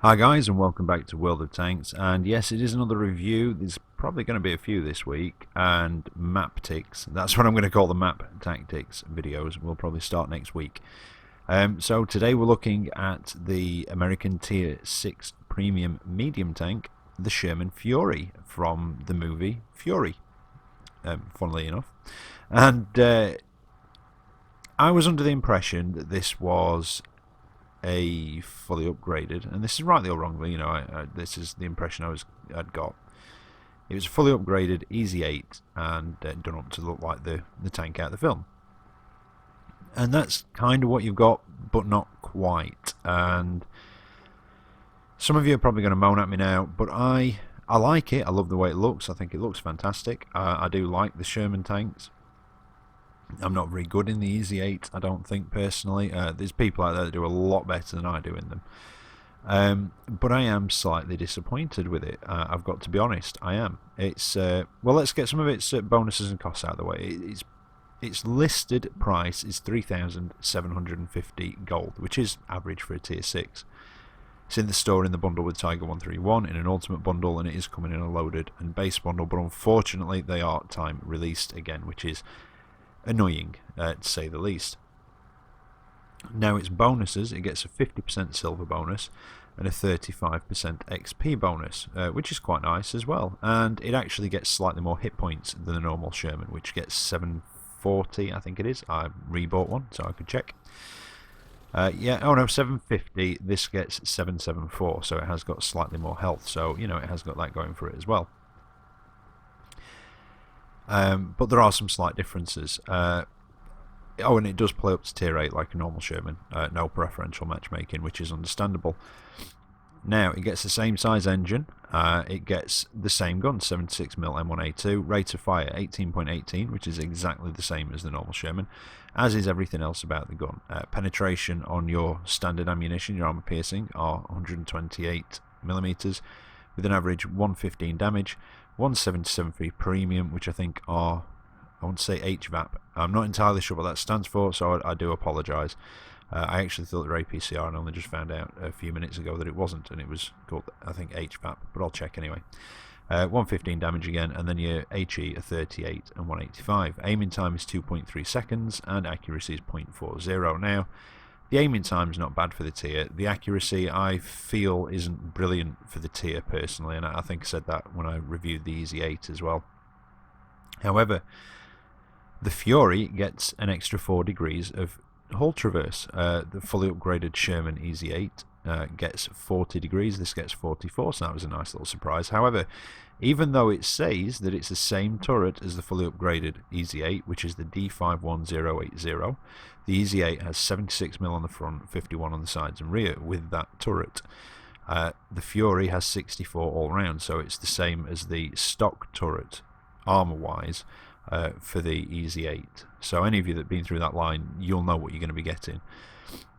Hi guys, and welcome back to World of Tanks. And yes, it is another review. There's probably going to be a few this week, and map ticks. That's what I'm going to call the map tactics videos. We'll probably start next week. So today we're looking at the American Tier 6 Premium Medium Tank, the Sherman Fury from the movie Fury, funnily enough. And I was under the impression that this was a fully upgraded, and this is rightly or wrongly, this is the impression I'd got. It was fully upgraded Easy 8 and done up to look like the tank out of the film. And that's kind of what you've got, but not quite. And some of you are probably going to moan at me now, but I like it. I love the way it looks. I think it looks fantastic. I do like the Sherman tanks. I'm not very good in the Easy 8, I don't think, personally. There's people out there that do a lot better than I do in them. But I am slightly disappointed with it. I've got to be honest, I am. It's well, let's get some of its bonuses and costs out of the way. Its listed price is 3,750 gold, which is average for a Tier 6. It's in the store in the bundle with Tiger 131 in an ultimate bundle, and it is coming in a loaded and base bundle, but unfortunately they are time released again, which is annoying, to say the least. Now its bonuses, it gets a 50% silver bonus and a 35% XP bonus, which is quite nice as well. And it actually gets slightly more hit points than the normal Sherman, which gets 740, I think it is. I rebought one, so I could check. Yeah, oh no, 750. This gets 774, so it has got slightly more health. So, it has got that going for it as well. But there are some slight differences. Oh, and it does play up to Tier 8 like a normal Sherman. No preferential matchmaking, which is understandable. Now, it gets the same size engine. It gets the same gun, 76mm M1A2. Rate of fire, 18.18, which is exactly the same as the normal Sherman, as is everything else about the gun. Penetration on your standard ammunition, your armor piercing, are 128mm, with an average 115 damage. 177 for premium, which I think are, I want to say HVAP. I'm not entirely sure what that stands for, so I do apologise. I actually thought they were APCR and only just found out a few minutes ago that it wasn't, and it was called, I think, HVAP, but I'll check anyway. 115 damage again, and then your HE are 38 and 185. Aiming time is 2.3 seconds, and accuracy is 0.40. Now, the aiming time is not bad for the tier. The accuracy, I feel, isn't brilliant for the tier personally, and I think I said that when I reviewed the Easy 8 as well. However, the Fury gets an extra 4 degrees of hull traverse. The fully upgraded Sherman Easy 8 gets 40 degrees. This gets 44, so that was a nice little surprise. However, even though it says that it's the same turret as the fully upgraded Easy 8, which is the D51080, the Easy 8 has 76mm on the front, 51 on the sides and rear with that turret. The Fury has 64 all round, so it's the same as the stock turret, armor-wise, for the Easy 8. So any of you that have been through that line, you'll know what you're going to be getting.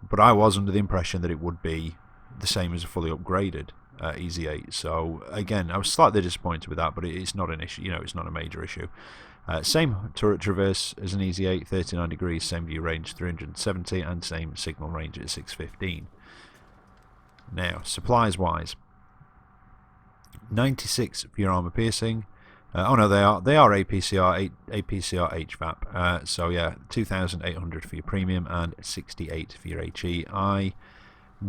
But I was under the impression that it would be the same as a fully upgraded Easy 8. So again, I was slightly disappointed with that, but it's not an issue. It's not a major issue. Same turret traverse as an Easy 8, 39 degrees, same view range 370, and same signal range at 615. Now, supplies wise, 96 for your armor piercing. Oh no, they are APCR HVAP. So yeah, 2,800 for your premium and 68 for your HE. I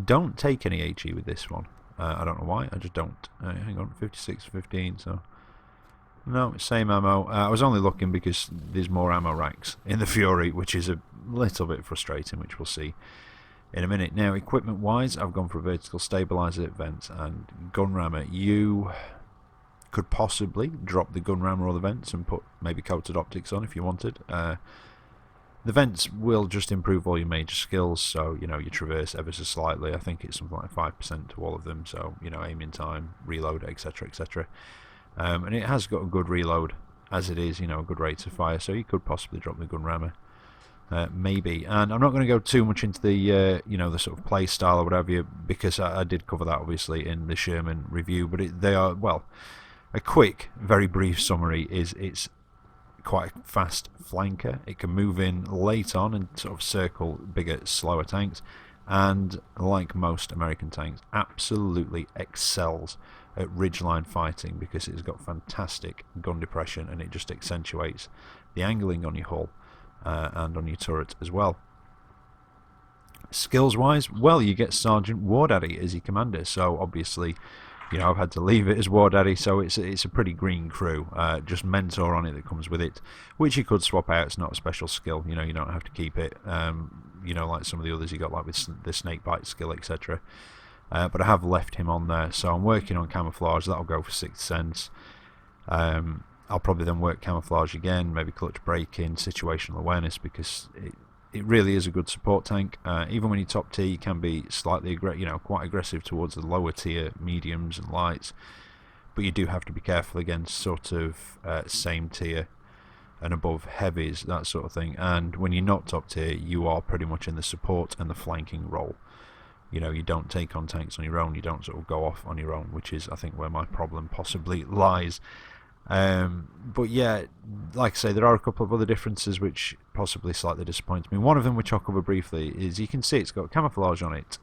don't take any HE with this one. I don't know why. I just don't. Hang on, 56, 15. So no, same ammo. I was only looking because there's more ammo racks in the Fury, which is a little bit frustrating, which we'll see in a minute. Now, equipment wise, I've gone for a vertical stabilizer, vents, and gun rammer. You could possibly drop the gun rammer or the vents and put maybe coated optics on if you wanted. The vents will just improve all your major skills, so you traverse ever so slightly. I think it's something like 5% to all of them, so aiming time, reload, etc, etc. And it has got a good reload as it is, a good rate of fire, so you could possibly drop the gun rammer. Maybe, and I'm not going to go too much into the the sort of play style or whatever, because I did cover that obviously in the Sherman review, but they are, well, a quick, very brief summary is it's quite a fast flanker. It can move in late on and sort of circle bigger, slower tanks, and like most American tanks, absolutely excels at ridgeline fighting because it's got fantastic gun depression, and it just accentuates the angling on your hull and on your turret as well. Skills wise, well, you get Sergeant War Daddy as your commander, so obviously, you know, I've had to leave it as War Daddy, so it's a pretty green crew. Just Mentor on it that comes with it, which you could swap out. It's not a special skill, you know, you don't have to keep it, you know, like some of the others you got, like with the Snakebite skill, etc. But I have left him on there, so I'm working on camouflage. That'll go for Sixth Sense. I'll probably then work camouflage again, maybe clutch break-in, situational awareness, because it really is a good support tank. Even when you're top tier, you can be slightly quite aggressive towards the lower tier mediums and lights, but you do have to be careful against sort of same tier and above heavies, that sort of thing. And when you're not top tier, you are pretty much in the support and the flanking role. You know, you don't take on tanks on your own, you don't sort of go off on your own, which is, I think, where my problem possibly lies. But yeah, like I say, there are a couple of other differences which possibly slightly disappoint me. One of them, which I'll cover briefly, is you can see it's got camouflage on it.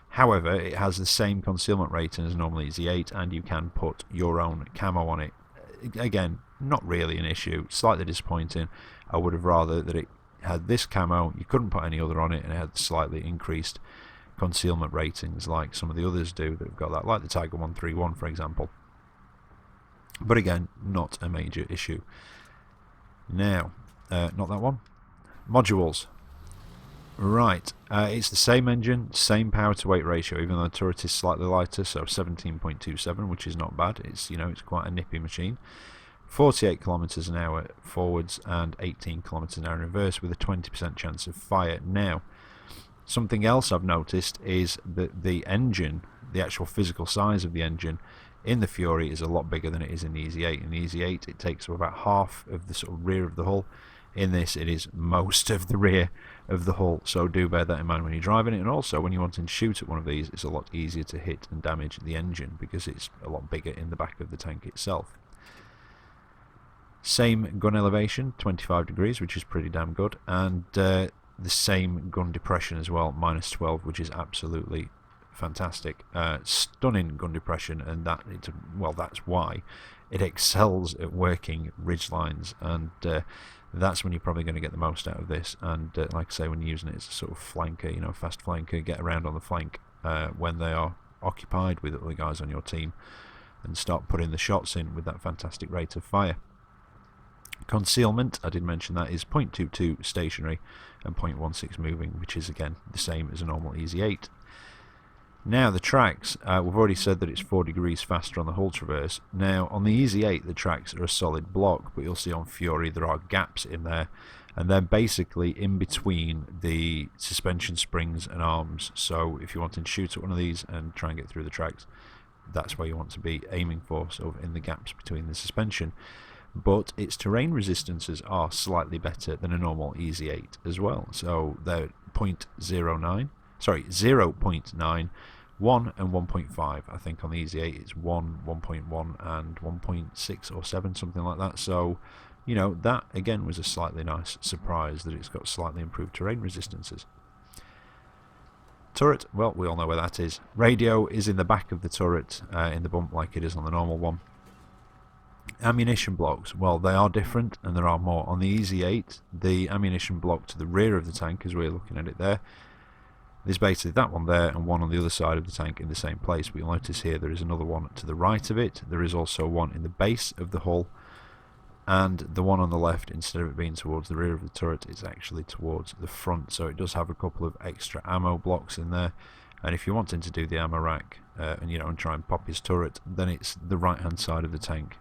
However, it has the same concealment rating as normal EZ8, and you can put your own camo on it. Again, not really an issue, slightly disappointing. I would have rather that it had this camo, you couldn't put any other on it, and it had slightly increased concealment ratings like some of the others do that have got that, like the Tiger 131 for example. But again, not a major issue. Now, not that one. Modules. Right, it's the same engine, same power to weight ratio, even though the turret is slightly lighter, so 17.27, which is not bad. It's, you know, it's quite a nippy machine. 48 kilometers an hour forwards and 18 kilometers an hour in reverse, with a 20% chance of fire. Now, something else I've noticed is that the engine, the actual physical size of the engine in the Fury is a lot bigger than it is in the EZ8. In the EZ8 it takes up about half of the sort of rear of the hull. In this it is most of the rear of the hull, so do bear that in mind when you're driving it. And also when you're wanting to shoot at one of these, it's a lot easier to hit and damage the engine because it's a lot bigger in the back of the tank itself. Same gun elevation, 25 degrees, which is pretty damn good, and the same gun depression as well, -12, which is absolutely fantastic. Stunning gun depression, and that's why it excels at working ridge lines, and that's when you're probably going to get the most out of this. And like I say, when you're using it as a sort of flanker, you know, fast flanker, get around on the flank when they are occupied with other guys on your team, and start putting the shots in with that fantastic rate of fire. Concealment, I did mention that, is 0.22 stationary and 0.16 moving, which is again the same as a normal EZ8. Now the tracks, we've already said that it's 4 degrees faster on the hull traverse. Now on the EZ8 the tracks are a solid block, but you'll see on Fury there are gaps in there, and they're basically in between the suspension springs and arms. So if you want to shoot at one of these and try and get through the tracks, that's where you want to be aiming for, sort of in the gaps between the suspension. But its terrain resistances are slightly better than a normal EZ8 as well. So they're 0.09, 1 and 1.5. I think on the EZ8 it's 1, 1.1 and 1.6 or 7, something like that. So, you know, that again was a slightly nice surprise that it's got slightly improved terrain resistances. Turret, well, we all know where that is. Radio is in the back of the turret, in the bump like it is on the normal one. Ammunition blocks, well, they are different, and there are more. On the EZ8, the ammunition block to the rear of the tank, as we're looking at it there, there's basically that one there and one on the other side of the tank in the same place. But you'll notice here there is another one to the right of it. There is also one in the base of the hull, and the one on the left, instead of it being towards the rear of the turret, is actually towards the front. So it does have a couple of extra ammo blocks in there. And if you're wanting to do the ammo rack and try and pop his turret, then it's the right hand side of the tank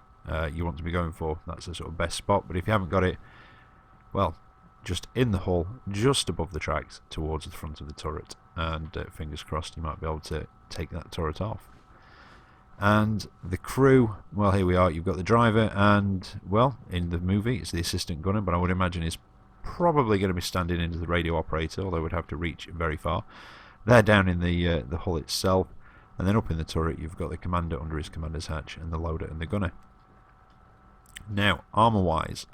you want to be going for. That's the sort of best spot. But if you haven't got it, well, just in the hull, just above the tracks towards the front of the turret, and fingers crossed you might be able to take that turret off. And the crew, well, here we are. You've got the driver, and well, in the movie it's the assistant gunner, but I would imagine he's probably going to be standing into the radio operator, although would have to reach very far. They're down in the hull itself, and then up in the turret you've got the commander under his commander's hatch, and the loader and the gunner. Now, armour wise,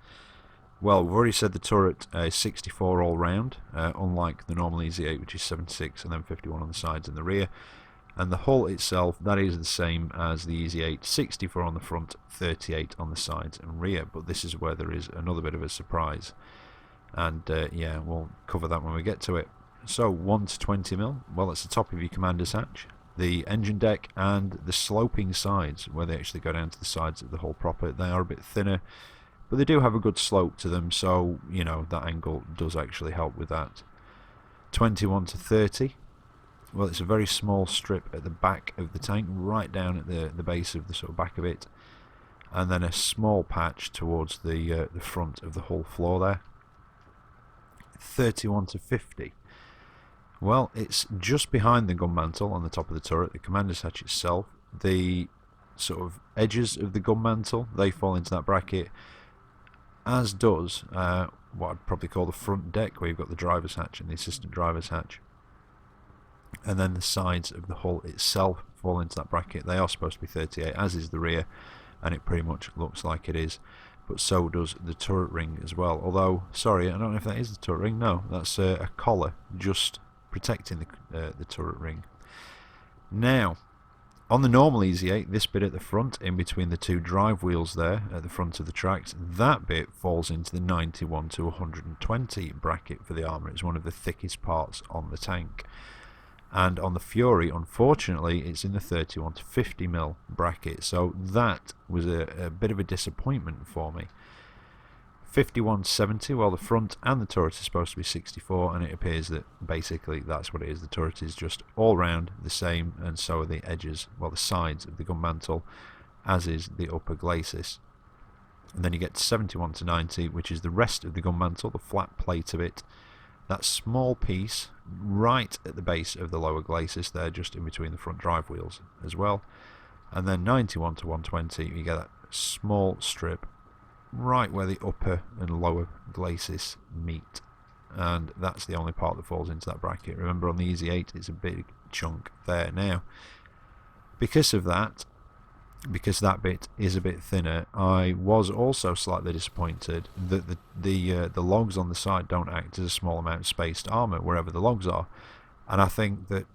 Well, we've already said the turret is 64 all round, unlike the normal Easy 8, which is 76 and then 51 on the sides and the rear. And the hull itself, that is the same as the Easy 8, 64 on the front, 38 on the sides and rear. But this is where there is another bit of a surprise. And yeah, we'll cover that when we get to it. So 1 to 20mm, well, it's the top of your commander's hatch, the engine deck, and the sloping sides, where they actually go down to the sides of the hull proper. They are a bit thinner, but they do have a good slope to them, so, you know, that angle does actually help with that. 21 to 30, well, it's a very small strip at the back of the tank, right down at the base of the sort of back of it, and then a small patch towards the front of the hull floor there. 31 to 50, well, it's just behind the gun mantle on the top of the turret, the commander's hatch itself. The sort of edges of the gun mantle, they fall into that bracket, as does what I'd probably call the front deck, where you've got the driver's hatch and the assistant driver's hatch. And then the sides of the hull itself fall into that bracket. They are supposed to be 38, as is the rear, and it pretty much looks like it is. But so does the turret ring as well. Although, sorry, I don't know if that is the turret ring. No, that's a collar just protecting the turret ring. Now, on the normal Easy 8, this bit at the front, in between the two drive wheels there at the front of the tracks, that bit falls into the 91 to 120 bracket for the armour. It's one of the thickest parts on the tank. And on the Fury, unfortunately, it's in the 31 to 50mm bracket, so that was a bit of a disappointment for me. 51 to 70, well, the front and the turret is supposed to be 64, and it appears that basically that's what it is. The turret is just all round the same, and so are the edges, well, the sides of the gun mantle, as is the upper glacis. And then you get to 71 to 90, which is the rest of the gun mantle, the flat plate of it. That small piece right at the base of the lower glacis there, just in between the front drive wheels as well. And then 91 to 120, you get that small strip right where the upper and lower glacis meet, and that's the only part that falls into that bracket. Remember, on the Easy 8 it's a big chunk there. Now, because of that, because that bit is a bit thinner, I was also slightly disappointed that the logs on the side don't act as a small amount of spaced armour wherever the logs are. And I think that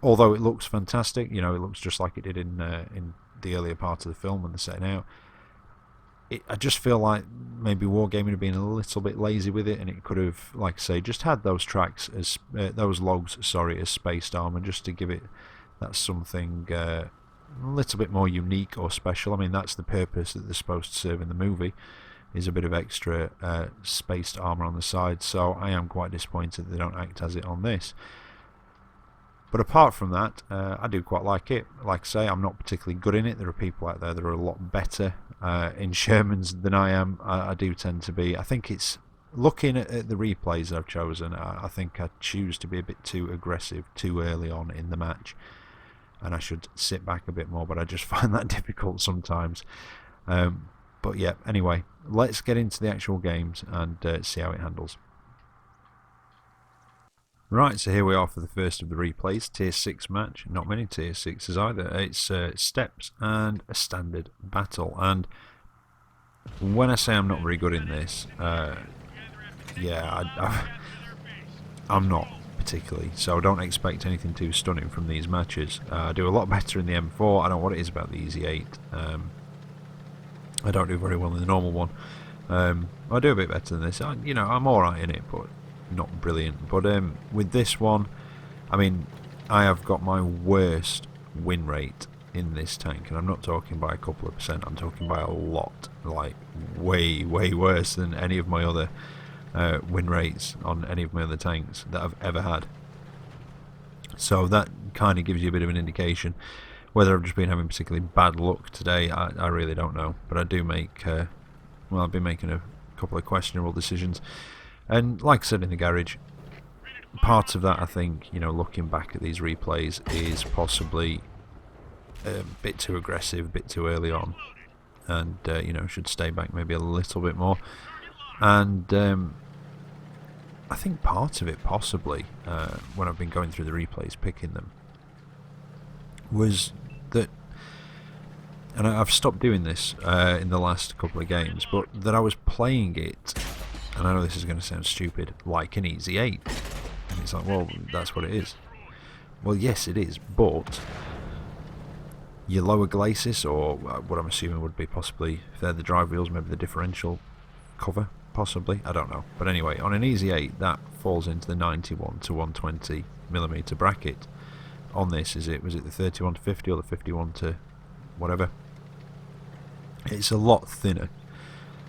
although it looks fantastic, you know, it looks just like it did in the earlier part of the film when they're setting out, I just feel like maybe Wargaming had been a little bit lazy with it, and it could have, like I say, just had those tracks as those logs, sorry, as spaced armour, just to give it that something a little bit more unique or special. I mean, that's the purpose that they're supposed to serve in the movie, is a bit of extra spaced armour on the side. So I am quite disappointed that they don't act as it on this. But apart from that, I do quite like it. Like I say, I'm not particularly good in it. There are people out there that are a lot better in Shermans than I am. I do tend to be. I think it's, looking at the replays I've chosen, I think I choose to be a bit too aggressive too early on in the match, and I should sit back a bit more, but I just find that difficult sometimes. But yeah, anyway, let's get into the actual games and see how it handles. Right, so here we are for the first of the replays, Tier 6 match. Not many Tier 6s either. It's steps and a standard battle. And when I say I'm not very good in this, yeah, I'm not particularly. So don't expect anything too stunning from these matches. I do a lot better in the M4. I don't know what it is about the Easy 8. I don't do very well in the normal one. I do a bit better than this. You know, I'm alright in it, but not brilliant. But with this one, I mean, I have got my worst win rate in this tank, and I'm not talking by a couple of percent, I'm talking by a lot, like way worse than any of my other win rates on any of my other tanks that I've ever had. So that kind of gives you a bit of an indication. Whether I've just been having particularly bad luck today, I really don't know. But I do make well, I've been making a couple of questionable decisions. And like I said in the garage, part of that, I think, you know, looking back at these replays, is possibly a bit too aggressive, a bit too early on, and you know, should stay back maybe a little bit more. And I think part of it, possibly, when I've been going through the replays, picking them, was that and I've stopped doing this in the last couple of games, but that I was playing it, and I know this is going to sound stupid, like an Easy 8. And it's like, well, that's what it is. Well, yes, it is, but your lower glacis, or what I'm assuming would be possibly, if they're the drive wheels, maybe the differential cover, possibly, I don't know. But anyway, on an Easy 8, that falls into the 91 to 120mm bracket. On this, was it the 31 to 50 or the 51 to whatever? It's a lot thinner,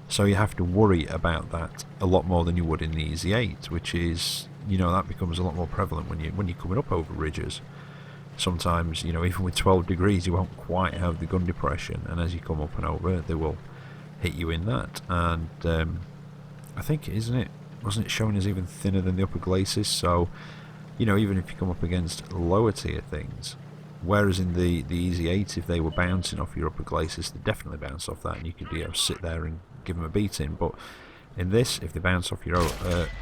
so you have to worry about that a lot more than you would in the Easy 8, which is, that becomes a lot more prevalent when you're coming up over ridges. Sometimes, even with 12 degrees, you won't quite have the gun depression, and as you come up and over, they will hit you in that. And I think, wasn't it showing as even thinner than the upper glacis? So, even if you come up against lower tier things, whereas in the Easy 8, if they were bouncing off your upper glacis, they definitely bounce off that, and you could sit there and give them a beating. But in this, if they bounce off your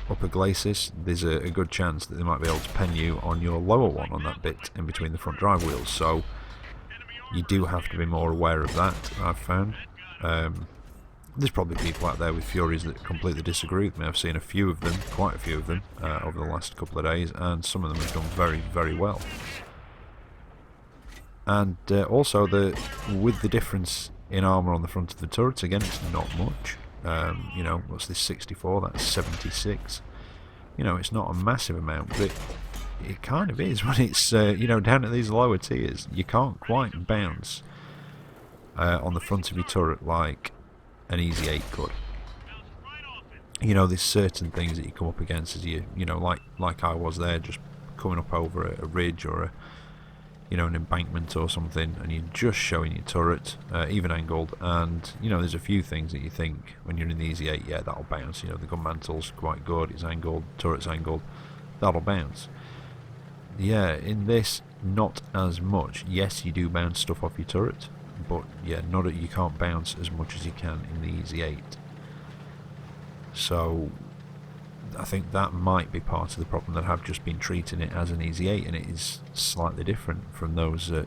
upper glacis, there's a good chance that they might be able to pen you on your lower one, on that bit in between the front drive wheels. So you do have to be more aware of that, I've found. There's probably people out there with Furies that completely disagree with me. I've seen quite a few of them, over the last couple of days, and some of them have done very, very well. And also, with the difference in armour on the front of the turret, again, it's not much. What's this, 64? That's 76. It's not a massive amount, but it kind of is when it's, down at these lower tiers. You can't quite bounce on the front of your turret like an Easy 8 could. There's certain things that you come up against as you, like I was there, just coming up over a ridge or an embankment or something, and you're just showing your turret, even angled, and there's a few things that you think when you're in the Easy 8, yeah, that'll bounce. The gun mantle's quite good, it's angled, turret's angled, that'll bounce. Yeah, in this, not as much. Yes, you do bounce stuff off your turret, but yeah, you can't bounce as much as you can in the Easy 8. So I think that might be part of the problem, that I've just been treating it as an Easy 8, and it is slightly different from those the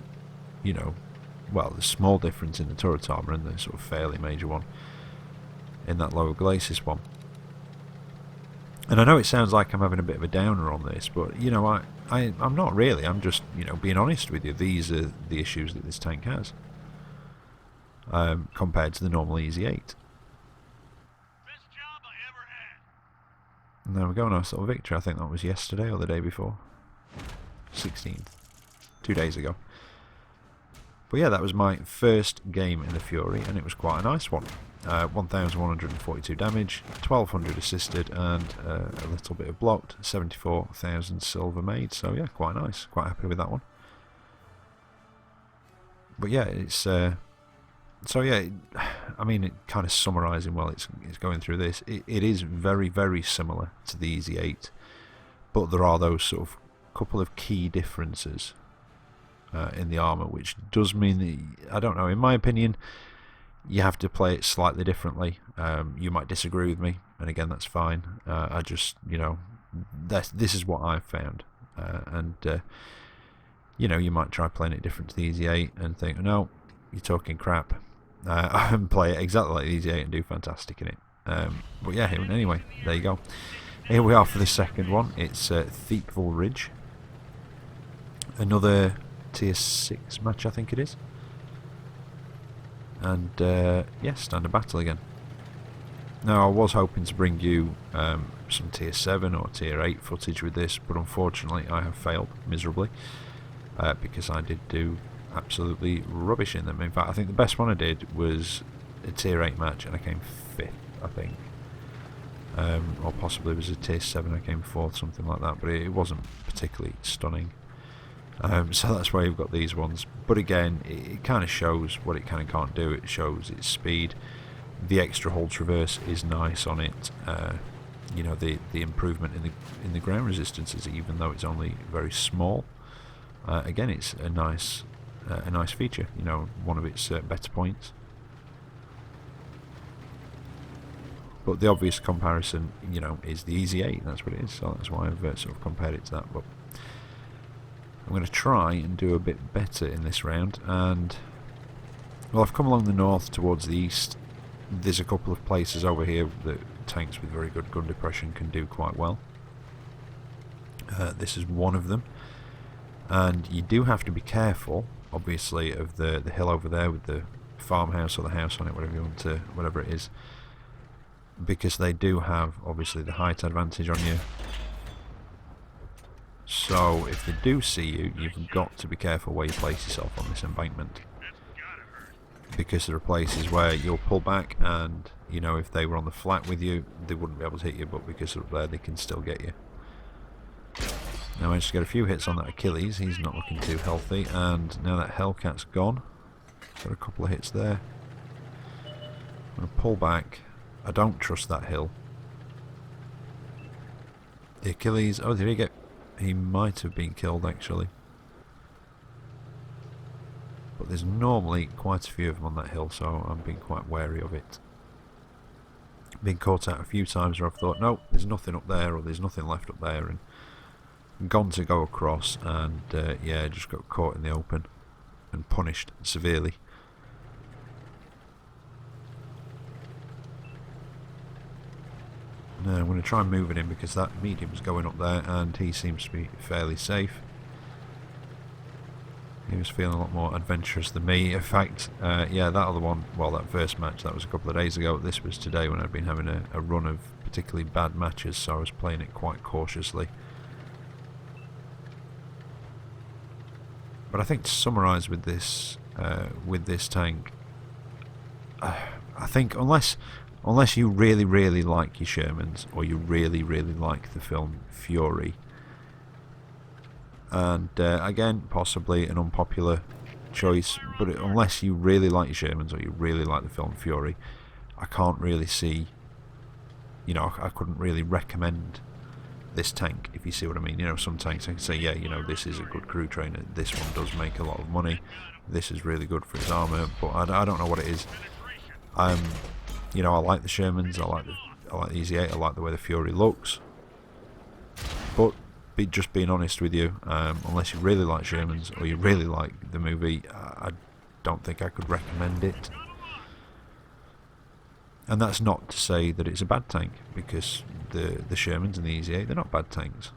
small difference in the turret armour and the sort of fairly major one in that lower glacis one. And I know it sounds like I'm having a bit of a downer on this, but I'm not really. I'm just being honest with you. These are the issues that this tank has, compared to the normal Easy 8. And there we go, nice little victory. I think that was yesterday or the day before. 16th. 2 days ago. But yeah, that was my first game in the Fury, and it was quite a nice one. 1,142 damage, 1,200 assisted, and a little bit of blocked. 74,000 silver made. So yeah, quite nice. Quite happy with that one. But yeah, it's... So yeah, I mean, it kind of summarising while it's going through this, it is very, very similar to the Easy 8, but there are those sort of couple of key differences in the armour, which does mean that, I don't know, in my opinion, you have to play it slightly differently. You might disagree with me, and again, that's fine. I just, this is what I've found, and you might try playing it different to the Easy 8 and think, no, you're talking crap. And play it exactly like the Easy 8 and do fantastic in it. But yeah, anyway, there you go. Here we are for the second one. It's Thiepval Ridge. Another tier 6 match, I think it is. And yeah, standard battle again. Now, I was hoping to bring you some tier 7 or tier 8 footage with this, but unfortunately I have failed miserably, because I did do absolutely rubbish in them. In fact, I think the best one I did was a tier 8 match, and I came 5th, I think. Or possibly it was a tier 7, I came 4th, something like that, but it wasn't particularly stunning. So that's why you've got these ones. But again, it kind of shows what it can and can't do. It shows its speed. The extra hull traverse is nice on it. The improvement in the ground resistances, even though it's only very small. Again, it's a nice feature. One of its better points. But the obvious comparison, is the Easy 8. That's what it is. So that's why I've sort of compared it to that. But I'm going to try and do a bit better in this round, and Well, I've come along the north towards the east. There's a couple of places over here that tanks with very good gun depression can do quite well. This is one of them, and you do have to be careful, obviously, of the hill over there with the farmhouse or the house on it, whatever you want to, whatever it is, because they do have obviously the height advantage on you. So if they do see you, you've got to be careful where you place yourself on this embankment, because there are places where you'll pull back and, you know, if they were on the flat with you, they wouldn't be able to hit you, but because they're up there, they can still get you. Now I managed to get a few hits on that Achilles. He's not looking too healthy, and now that Hellcat's gone, got a couple of hits there. I'm going to pull back. I don't trust that hill. The Achilles, oh, there you go. He might have been killed actually, but there's normally quite a few of them on that hill, so I'm being quite wary of it. Been caught out a few times where I've thought, no, there's nothing up there, or there's nothing left up there, and gone to go across, and yeah, just got caught in the open and punished severely. Now I'm going to try moving him because that medium's going up there and he seems to be fairly safe. He was feeling a lot more adventurous than me. In fact, yeah, that other one, well, that first match, that was a couple of days ago. This was today when I'd been having a run of particularly bad matches, so I was playing it quite cautiously. But I think to summarise with this tank, I think unless you really like your Shermans, or you really like the film Fury, and again possibly an unpopular choice, but unless you really like your Shermans or you really like the film Fury, I can't really see, you know, I couldn't really recommend this tank, if you see what I mean. You know, some tanks I can say, yeah, you know, this is a good crew trainer, this one does make a lot of money, this is really good for its armour, but I don't know what it is. You know, I like the Shermans, I like the Easy 8, I like the way the Fury looks, but just being honest with you, unless you really like Shermans or you really like the movie, I don't think I could recommend it. And that's not to say that it's a bad tank, because the Shermans and the Easy 8, they're not bad tanks.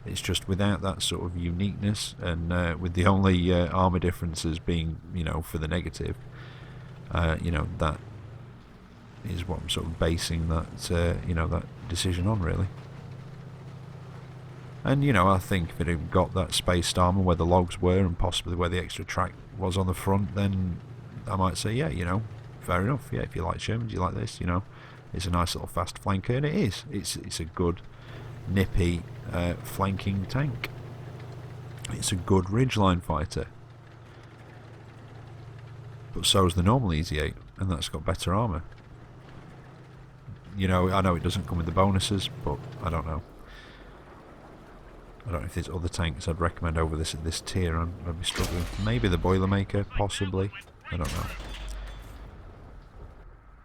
It's just without that sort of uniqueness, and with the only armour differences being, you know, for the negative, you know, that is what I'm sort of basing that, you know, that decision on, really. And, you know, I think if it had got that spaced armour where the logs were and possibly where the extra track was on the front, then I might say, yeah, you know, fair enough. Yeah, if you like Shermans, you like this, you know. It's a nice little fast flanker, and it is. It's a good, nippy, flanking tank. It's a good ridgeline fighter. But so is the normal Easy 8, and that's got better armour. You know, I know it doesn't come with the bonuses, but I don't know. I don't know if there's other tanks I'd recommend over this at this tier. I'd be struggling. Maybe the Boilermaker, possibly. I don't know.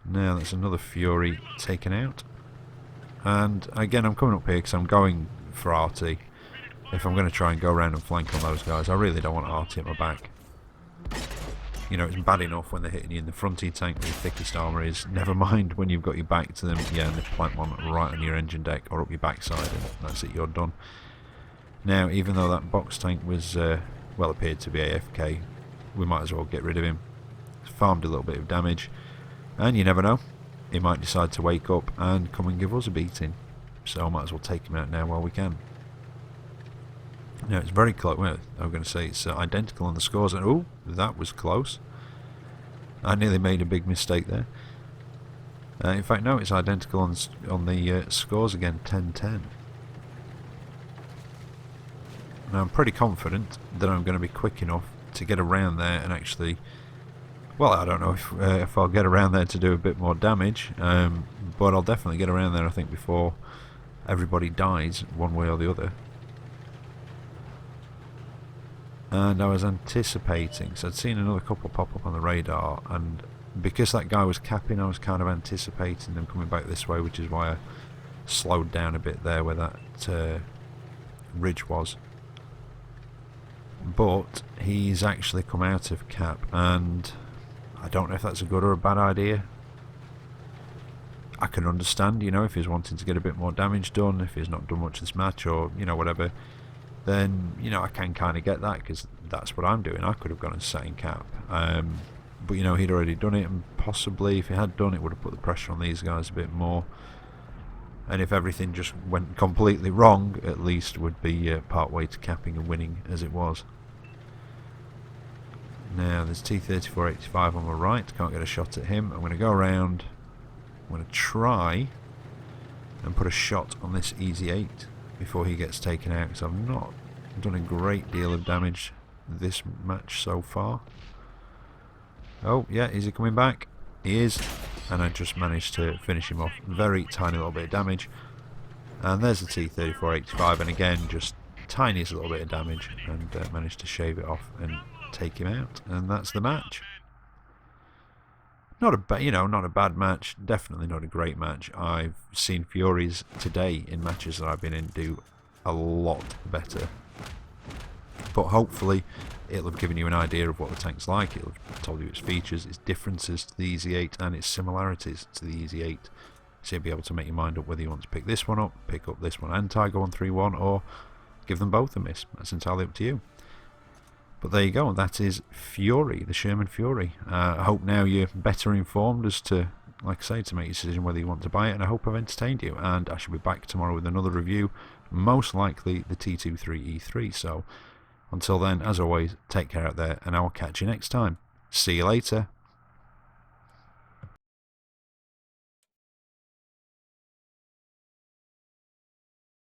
Now that's another Fury taken out. And again, I'm coming up here because I'm going for RT. If I'm going to try and go around and flank on those guys, I really don't want RT at my back. You know, it's bad enough when they're hitting you in the front of your tank where your thickest armour is. Never mind when you've got your back to them. Yeah, and they plant one right on your engine deck or up your backside, and that's it, you're done. Now, even though that box tank was, well, appeared to be AFK, we might as well get rid of him. He's farmed a little bit of damage, and you never know, he might decide to wake up and come and give us a beating. So I might as well take him out now while we can. Now, it's very close. Well, I'm going to say it's identical on the scores, and oh, that was close. I nearly made a big mistake there. In fact, no, it's identical on the scores again, 10-10. Now I'm pretty confident that I'm going to be quick enough to get around there and actually, well, I don't know if I'll get around there to do a bit more damage, but I'll definitely get around there, I think, before everybody dies one way or the other. And I was anticipating, so I'd seen another couple pop up on the radar, and because that guy was capping, I was kind of anticipating them coming back this way, which is why I slowed down a bit there where that ridge was. but he's actually come out of cap, and I don't know if that's a good or a bad idea. I can understand, you know, if he's wanting to get a bit more damage done, if he's not done much this match, or, you know, whatever, then, you know, I can kind of get that, because that's what I'm doing. I could have gone and sat in cap. But, you know, he'd already done it, and possibly, if he had done it, would have put the pressure on these guys a bit more. And if everything just went completely wrong, at least would be part way to capping and winning as it was. Now, there's T-3485 on the right. Can't get a shot at him. I'm going to go around. I'm going to try and put a shot on this Easy 8 before he gets taken out, because I've not done a great deal of damage this match so far. Oh, yeah, is he coming back? He is, and I just managed to finish him off. Very tiny little bit of damage. And there's the T-3485, and again, just tiniest little bit of damage, and managed to shave it off and take him out, and that's the match. Not a not a bad match. Definitely not a great match. I've seen Furies today in matches that I've been in do a lot better. But hopefully it'll have given you an idea of what the tank's like. It'll have told you its features, its differences to the Easy 8, and its similarities to the Easy 8. So you'll be able to make your mind up whether you want to pick this one up, pick up this one and Tiger 131, or give them both a miss. That's entirely up to you. But there you go, that is Fury, the Sherman Fury. I hope now you're better informed as to, like I say, to make your decision whether you want to buy it, and I hope I've entertained you. And I shall be back tomorrow with another review, most likely the T23E3. So until then, as always, take care out there, and I will catch you next time. See you later.